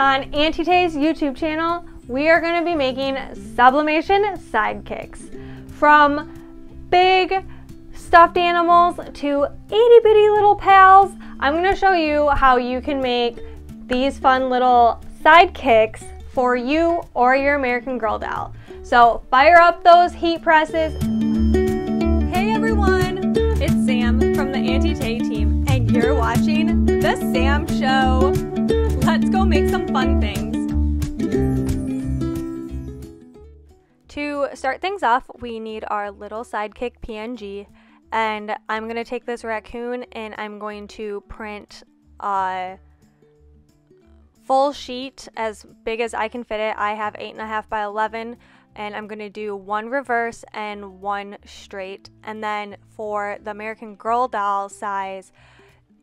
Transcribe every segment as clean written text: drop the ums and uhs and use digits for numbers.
on Auntie Tay's YouTube channel, we are going to be making sublimation sidekicks. From big stuffed animals to itty bitty little pals, I'm going to show you how you can make these fun little sidekicks for you or your American Girl doll. So fire up those heat presses. Hey everyone, it's Sam from the Auntie Tay team, and you're watching The Sam Show. Let's go make some fun things. To start things off, we need our little sidekick PNG, and I'm going to take this raccoon and I'm going to print a full sheet as big as I can fit it. I have 8.5 by 11, and I'm going to do one reverse and one straight. And then for the American Girl doll size,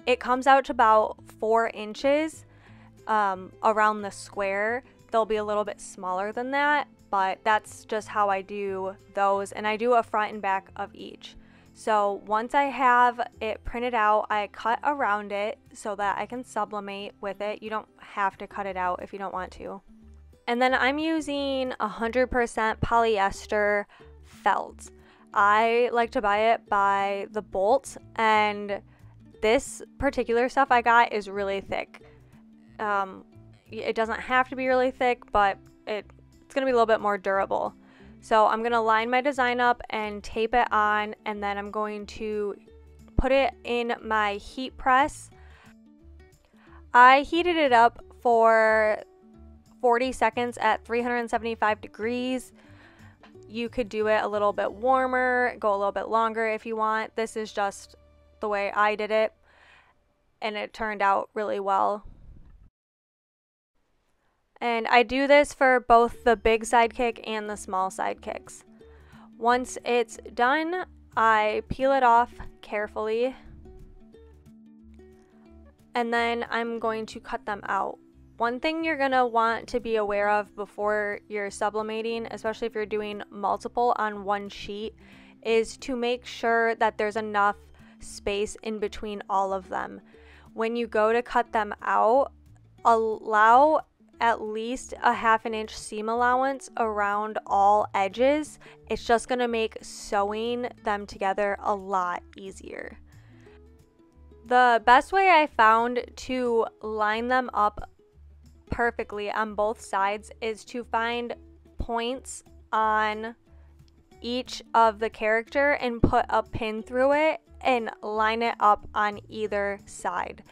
it comes out to about 4 inches around the square. They'll be a little bit smaller than that, but that's just how I do those, and I do a front and back of each. So once I have it printed out, I cut around it so that I can sublimate with it. You don't have to cut it out if you don't want to. And then I'm using 100% polyester felt. I like to buy it by the bolt, and this particular stuff I got is really thick. It doesn't have to be really thick, but it's going to be a little bit more durable. So I'm going to line my design up and tape it on, and then I'm going to put it in my heat press. I heated it up for 40 seconds at 375 degrees. You could do it a little bit warmer, go a little bit longer if you want. This is just the way I did it, and it turned out really well. And I do this for both the big sidekick and the small sidekicks. Once it's done, I peel it off carefully, and then I'm going to cut them out. One thing you're going to want to be aware of before you're sublimating, especially if you're doing multiple on one sheet, is to make sure that there's enough space in between all of them. When you go to cut them out, allow at least a ½ inch seam allowance around all edges. It's just going to make sewing them together a lot easier. The best way I found to line them up perfectly on both sides is to find points on each of the character and put a pin through it and line it up on either side.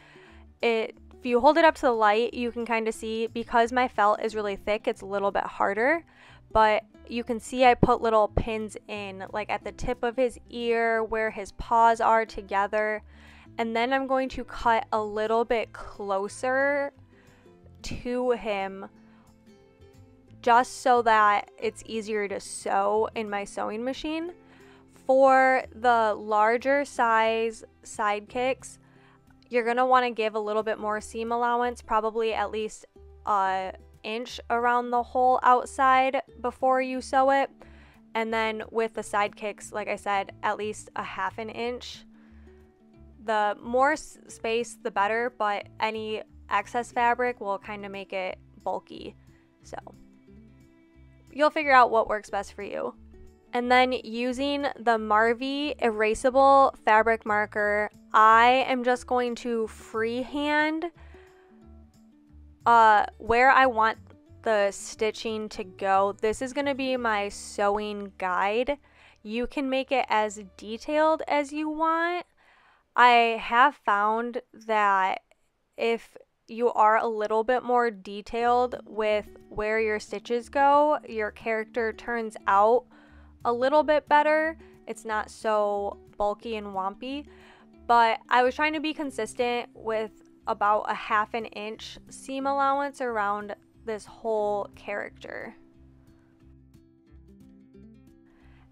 If you hold it up to the light, you can kind of see, because my felt is really thick, it's a little bit harder, but you can see I put little pins in, like at the tip of his ear, where his paws are together, and then I'm going to cut a little bit closer to him just so that it's easier to sew in my sewing machine. For the larger size sidekicks, you're going to want to give a little bit more seam allowance, probably at least an inch around the hole outside before you sew it. And then with the sidekicks, like I said, at least a ½ inch. The more space, the better, but any excess fabric will kind of make it bulky. So you'll figure out what works best for you. And then using the Marvy erasable fabric marker, I am just going to freehand where I want the stitching to go. This is going to be my sewing guide. You can make it as detailed as you want. I have found that if you are a little bit more detailed with where your stitches go, your character turns out a little bit better. It's not so bulky and wompy, but I was trying to be consistent with about a ½ inch seam allowance around this whole character.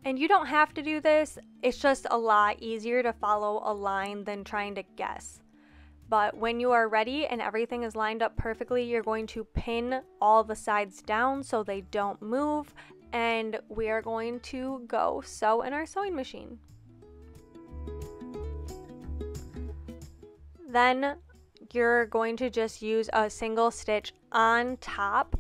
And you don't have to do this. It's just a lot easier to follow a line than trying to guess. But when you are ready and everything is lined up perfectly, you're going to pin all the sides down so they don't move, and we are going to go sew in our sewing machine. Then you're going to just use a single stitch on top.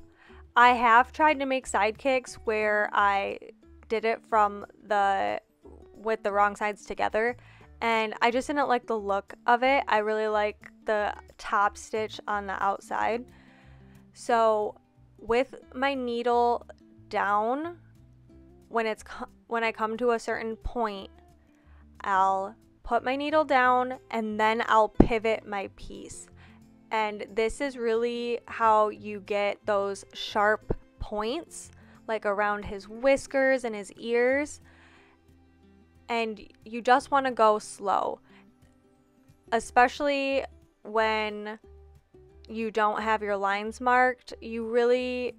I have tried to make sidekicks where I did it with the wrong sides together, and I just didn't like the look of it. I really like the top stitch on the outside. So with my needle down, when I come to a certain point, I'll put my needle down and then I'll pivot my piece. And this is really how you get those sharp points, like around his whiskers and his ears. And you just want to go slow, especially when you don't have your lines marked. You really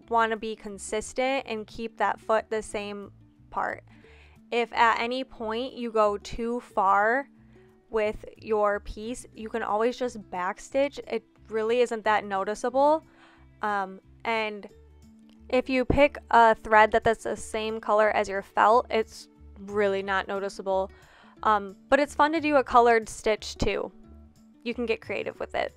want to be consistent and keep that foot the same part. If at any point you go too far with your piece, you can always just backstitch. It really isn't that noticeable. And if you pick a thread that's the same color as your felt, it's really not noticeable. But it's fun to do a colored stitch too. You can get creative with it.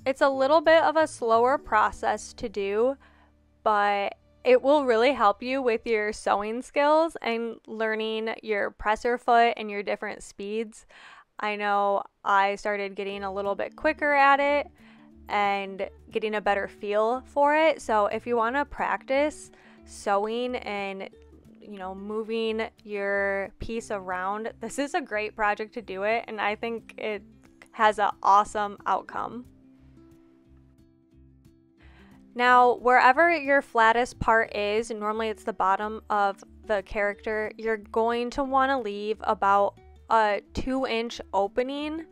It's a little bit of a slower process to do, but it will really help you with your sewing skills and learning your presser foot and your different speeds. I know I started getting a little bit quicker at it and getting a better feel for it. So if you want to practice sewing and moving your piece around, this is a great project to do it, and I think it has an awesome outcome. Now, wherever your flattest part is, normally it's the bottom of the character, you're going to want to leave about a 2-inch opening.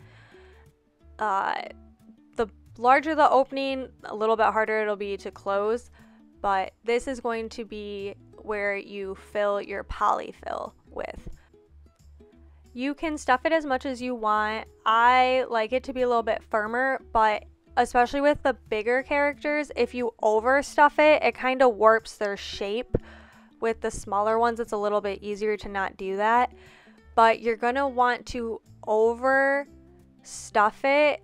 The larger the opening, a little bit harder it'll be to close, but this is going to be where you fill your polyfill with. You can stuff it as much as you want. I like it to be a little bit firmer, but especially with the bigger characters, if you overstuff it, it kind of warps their shape. With the smaller ones, it's a little bit easier to not do that. But you're going to want to overstuff it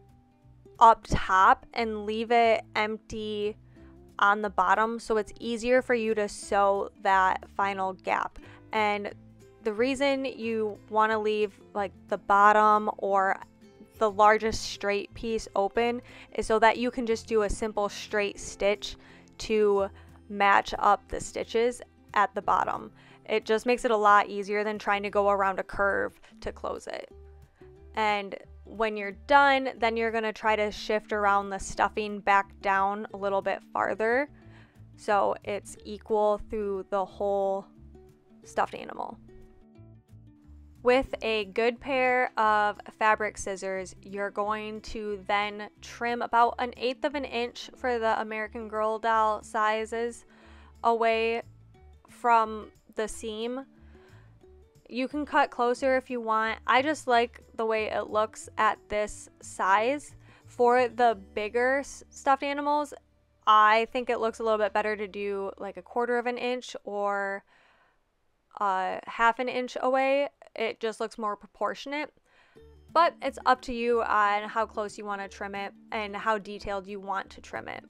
up top and leave it empty on the bottom, so it's easier for you to sew that final gap. And the reason you want to leave like the bottom or the largest straight piece open is so that you can just do a simple straight stitch to match up the stitches at the bottom. It just makes it a lot easier than trying to go around a curve to close it. And when you're done, then you're going to try to shift around the stuffing back down a little bit farther so it's equal through the whole stuffed animal. With a good pair of fabric scissors, you're going to then trim about 1/8 of an inch for the American Girl doll sizes away from the seam. You can cut closer if you want. I just like the way it looks at this size. For the bigger stuffed animals, I think it looks a little bit better to do like 1/4 of an inch or 1/2 an inch away. It just looks more proportionate, but it's up to you on how close you want to trim it and how detailed you want to trim it.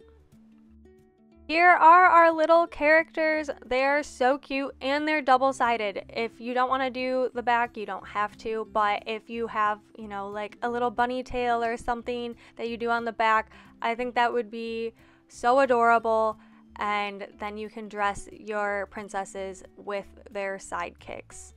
Here are our little characters. They are so cute and they're double-sided. If you don't want to do the back, you don't have to, but if you have, like a little bunny tail or something that you do on the back, I think that would be so adorable, and then you can dress your princesses with their sidekicks.